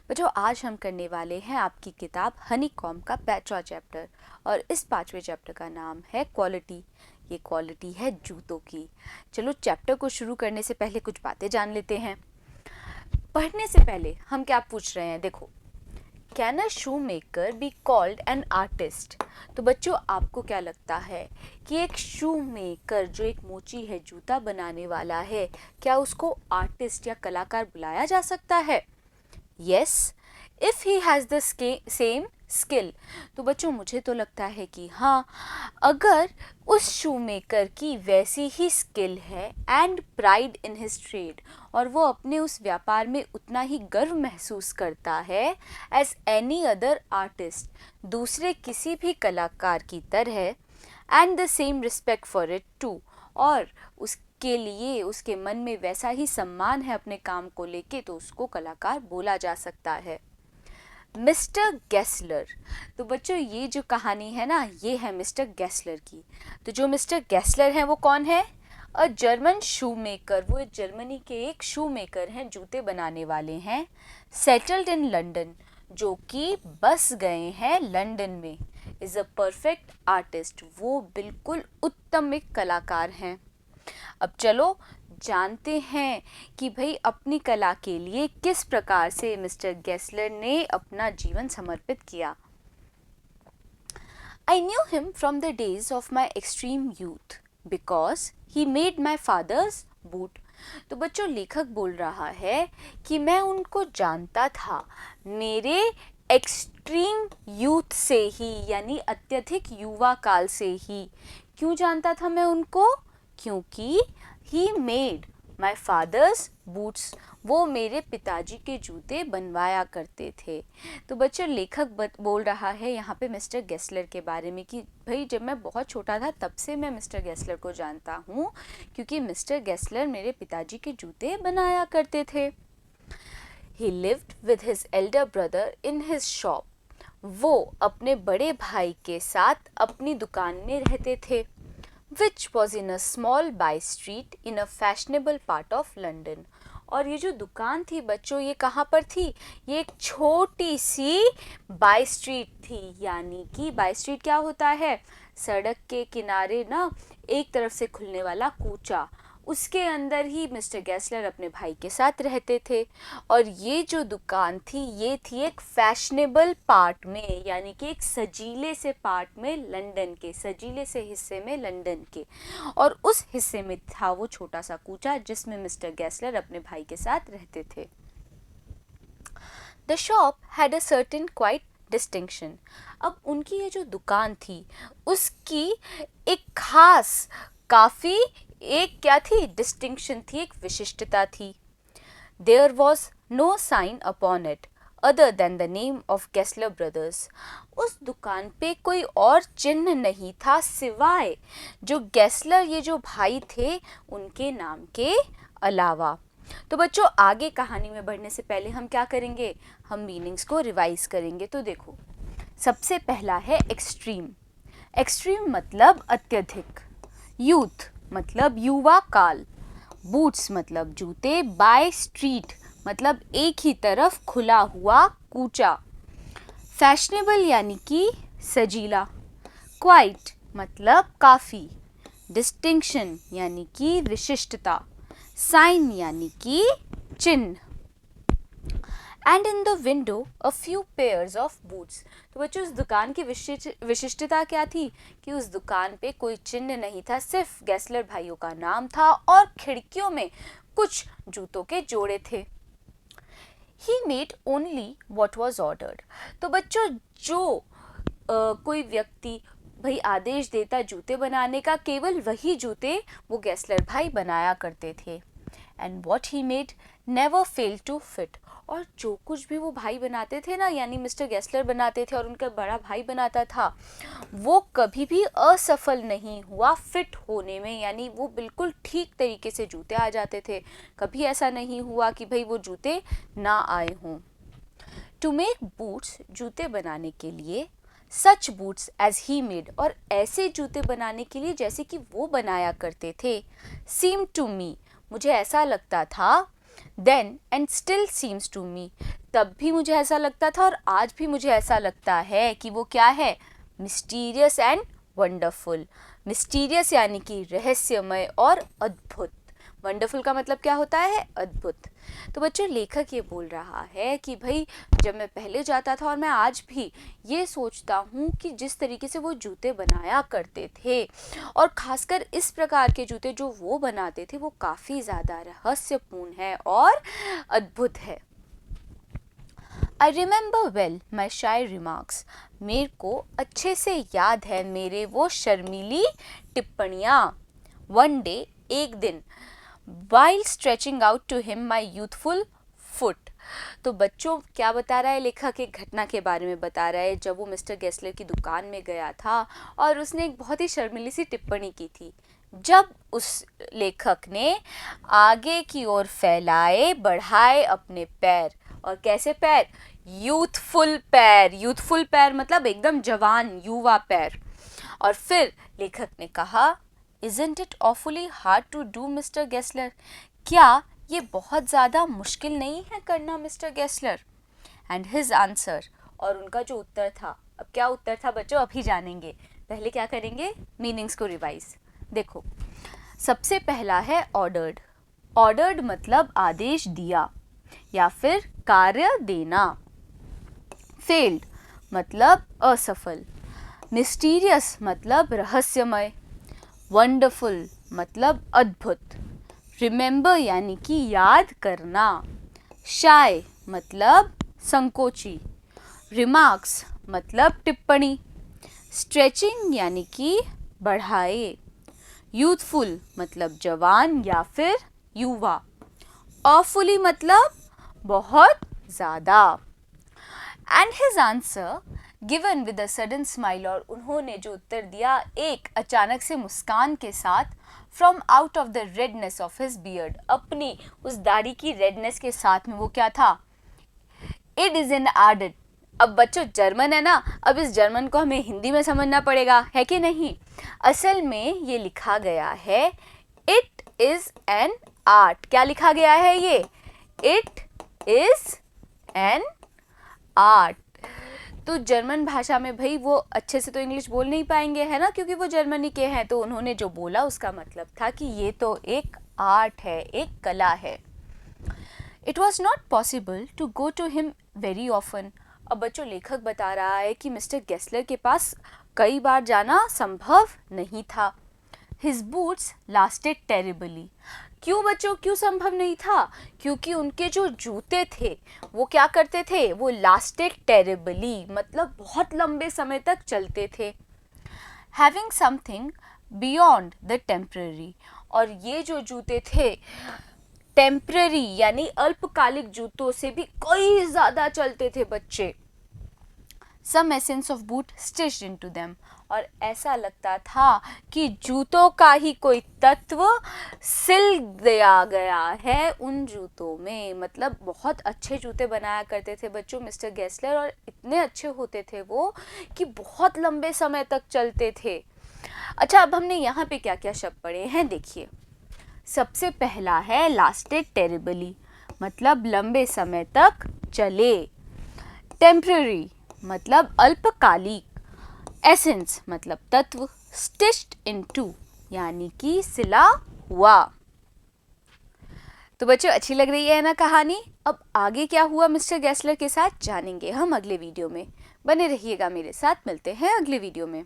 बच्चों आज हम करने वाले हैं आपकी किताब हनीकॉम्ब का 5वां चैप्टर और इस 5वें चैप्टर का नाम है क्वालिटी। ये क्वालिटी है जूतों की। चलो चैप्टर को शुरू करने से पहले कुछ बातें जान लेते हैं। पढ़ने से पहले हम क्या पूछ रहे हैं, देखो, can a shoe maker be called an artist. तो बच्चों आपको क्या लगता है कि एक शू मेकर जो एक मोची है, जूता बनाने वाला है, क्या उसको आर्टिस्ट या कलाकार बुलाया जा सकता है? Yes, if he has the same skill। तो बच्चों मुझे तो लगता है कि हाँ, अगर उस शू मेकर की वैसी ही स्किल है and pride in his trade, और वो अपने उस व्यापार में उतना ही गर्व महसूस करता है एज एनी अदर आर्टिस्ट, दूसरे किसी भी कलाकार की तरह, and the same respect for it too, और उसके लिए उसके मन में वैसा ही सम्मान है अपने काम को लेके, तो उसको कलाकार बोला जा सकता है। Mister Gessler. तो बच्चों ये जो कहानी है ना, ये है मिस्टर गेस्लर की। तो जो मिस्टर गेस्लर हैं वो कौन है? A German shoe maker. वो जर्मनी के एक शू मेकर हैं, जूते बनाने वाले हैं। सेटल्ड इन लंदन, जो कि बस गए हैं लंदन में। इज़ अ परफेक्ट आर्टिस्ट, वो बिल्कुल उत्तम एक कलाकार हैं। अब चलो जानते हैं कि भाई अपनी कला के लिए किस प्रकार से मिस्टर गेस्लर ने अपना जीवन समर्पित किया। I knew him from the days of my extreme youth because he made my father's boot। तो बच्चों लेखक बोल रहा है कि मैं उनको जानता था मेरे एक्सट्रीम यूथ से ही, यानी अत्यधिक युवा काल से ही। क्यों जानता था मैं उनको? क्योंकि he made my father's boots, वो मेरे पिताजी के जूते बनवाया करते थे। तो बच्चों लेखक बोल रहा है यहाँ पे मिस्टर गेस्लर के बारे में कि भाई जब मैं बहुत छोटा था तब से मैं मिस्टर गेस्लर को जानता हूँ, क्योंकि मिस्टर गेस्लर मेरे पिताजी के जूते बनाया करते थे। He lived with his elder brother in his shop। वो अपने बड़े भाई के साथ अपनी दुकान में रहते थे, which was in a small by street in a fashionable part of London। और ये जो दुकान थी बच्चों, ये कहाँ पर थी? ये एक छोटी सी बाई स्ट्रीट थी। यानी कि बाई स्ट्रीट क्या होता है? सड़क के किनारे ना एक तरफ से खुलने वाला कूचा, उसके अंदर ही मिस्टर गेस्लर अपने भाई के साथ रहते थे। और ये जो दुकान थी ये थी एक फैशनेबल पार्ट में, यानी कि एक सजीले से पार्ट में, लंदन के सजीले से हिस्से में लंदन के, और उस हिस्से में था वो छोटा सा कूचा जिसमें मिस्टर गेस्लर अपने भाई के साथ रहते थे। The shop had a certain quite distinction. अब उनकी ये जो दुकान थी उसकी एक खास, काफ़ी एक क्या थी? डिस्टिंक्शन थी, एक विशिष्टता थी। There was no sign upon it other than the name of Gessler brothers. उस दुकान पे कोई और चिन्ह नहीं था सिवाय जो गेस्लर ये जो भाई थे उनके नाम के अलावा। तो बच्चों आगे कहानी में बढ़ने से पहले हम क्या करेंगे? हम मीनिंग्स को रिवाइज करेंगे। तो देखो, सबसे पहला है एक्सट्रीम। एक्सट्रीम मतलब अत्यधिक। यूथ मतलब युवा काल। बूट्स मतलब जूते। बाय स्ट्रीट मतलब एक ही तरफ खुला हुआ कूचा। फैशनेबल यानी कि सजीला। क्वाइट मतलब काफ़ी। डिस्टिंक्शन यानी कि विशिष्टता। साइन यानी कि चिन्ह। And in the window a few pairs of boots. तो बच्चों उस दुकान की विशिष्टता क्या थी? कि उस दुकान पे कोई चिन्ह नहीं था, सिर्फ गेस्लर भाइयों का नाम था और खिड़कियों में कुछ जूतों के जोड़े थे। He made only what was ordered। तो बच्चों जो कोई व्यक्ति भाई आदेश देता जूते बनाने का, केवल वही जूते वो गेस्लर भाई बनाया करते थे। And what he made never fail to fit. और जो कुछ भी वो भाई बनाते थे ना, यानी मिस्टर गेस्लर बनाते थे और उनका बड़ा भाई बनाता था, वो कभी भी असफल नहीं हुआ फिट होने में, यानी वो बिल्कुल ठीक तरीके से जूते आ जाते थे। कभी ऐसा नहीं हुआ कि भाई वो जूते ना आए हों। टू मेक बूट्स, जूते बनाने के लिए, सच बूट्स एज ही मेड, और ऐसे जूते बनाने के लिए जैसे कि वो बनाया करते थे। सीम टू मी, मुझे ऐसा लगता था। Then and still seems to me, तब भी मुझे ऐसा लगता था और आज भी मुझे ऐसा लगता है कि वो क्या है, मिस्टीरियस एंड वंडरफुल। मिस्टीरियस यानी कि रहस्यमय और अद्भुत। वंडरफुल का मतलब क्या होता है, अद्भुत। तो बच्चों लेखक ये बोल रहा है कि भाई जब मैं पहले जाता था और मैं आज भी ये सोचता हूँ कि जिस तरीके से वो जूते बनाया करते थे और ख़ासकर इस प्रकार के जूते जो वो बनाते थे वो काफ़ी ज़्यादा रहस्यपूर्ण है और अद्भुत है। I remember well my shy remarks. मेरे को अच्छे से याद है मेरे वो शर्मीली टिप्पणियाँ। One day, एक दिन, while stretching out to him my youthful foot. तो बच्चों क्या बता रहा है लेखक, एक घटना के बारे में बता रहा है जब वो मिस्टर गेस्लर की दुकान में गया था और उसने एक बहुत ही शर्मीली सी टिप्पणी की थी। जब उस लेखक ने आगे की ओर फैलाए बढ़ाए अपने पैर, और कैसे पैर, यूथफुल पैर। यूथफुल पैर मतलब एकदम जवान युवा पैर। और फिर लेखक ने कहा, Isn't it awfully hard to do, mister Gessler? क्या ये बहुत ज़्यादा मुश्किल नहीं है करना mister Gessler? And his answer, और उनका जो उत्तर था, अब क्या उत्तर था बच्चों अभी जानेंगे, पहले क्या करेंगे, मीनिंग्स को रिवाइज। देखो सबसे पहला है ऑर्डर्ड। ऑर्डर्ड मतलब आदेश दिया या फिर कार्य देना। फेल्ड मतलब असफल। मिस्टीरियस मतलब रहस्यमय। वंडरफुल मतलब अद्भुत। रिमेंबर यानी कि याद करना। शाय मतलब संकोची। रिमार्क्स मतलब टिप्पणी। स्ट्रेचिंग यानी कि बढ़ाए। यूथफुल मतलब जवान या फिर युवा। ऑफुली मतलब बहुत ज़्यादा। And his answer given with a sudden smile, और उन्होंने जो उत्तर दिया एक अचानक से मुस्कान के साथ, from out of the redness of his beard, अपनी उस दाढ़ी की रेडनेस के साथ में वो क्या था, इट इज इन आर्डर। अब बच्चों जर्मन है ना, अब इस जर्मन को हमें हिंदी में समझना पड़ेगा, है कि नहीं। असल में ये लिखा गया है इट इज एन आर्ट। क्या लिखा गया है ये, इट इज एन आर्ट। तो जर्मन भाषा में भाई वो अच्छे से तो इंग्लिश बोल नहीं पाएंगे है ना, क्योंकि वो जर्मनी के हैं, तो उन्होंने जो बोला उसका मतलब था कि ये तो एक आर्ट है, एक कला है। It was not possible to go to him very often. अब बच्चों लेखक बता रहा है कि मिस्टर गेस्लर के पास कई बार जाना संभव नहीं था। His boots lasted terribly. क्यों बच्चों, क्यों संभव नहीं था, क्योंकि उनके जो जूते थे वो क्या करते थे, वो लास्टेड टेरिबली मतलब बहुत लंबे समय तक चलते थे। Having something beyond the temporary, और ये जो जूते थे टेम्पररी यानी अल्पकालिक जूतों से भी कई ज़्यादा चलते थे बच्चे। Some essence of boot stitched into them, और ऐसा लगता था कि जूतों का ही कोई तत्व सिल दिया गया है उन जूतों में। मतलब बहुत अच्छे जूते बनाया करते थे बच्चों मिस्टर गेस्लर, और इतने अच्छे होते थे वो कि बहुत लंबे समय तक चलते थे। अच्छा, अब हमने यहाँ पे क्या क्या शब्द पढ़े हैं देखिए। सबसे पहला है लास्टेड टेरिबली, मतलब लंबे समय तक चले। टेम्पररी मतलब अल्पकालिक। एसेंस मतलब तत्व। स्टिच्ड इनटू यानी कि सिला हुआ। तो बच्चों अच्छी लग रही है ना कहानी। अब आगे क्या हुआ मिस्टर गेस्लर के साथ जानेंगे हम अगले वीडियो में। बने रहिएगा मेरे साथ, मिलते हैं अगले वीडियो में।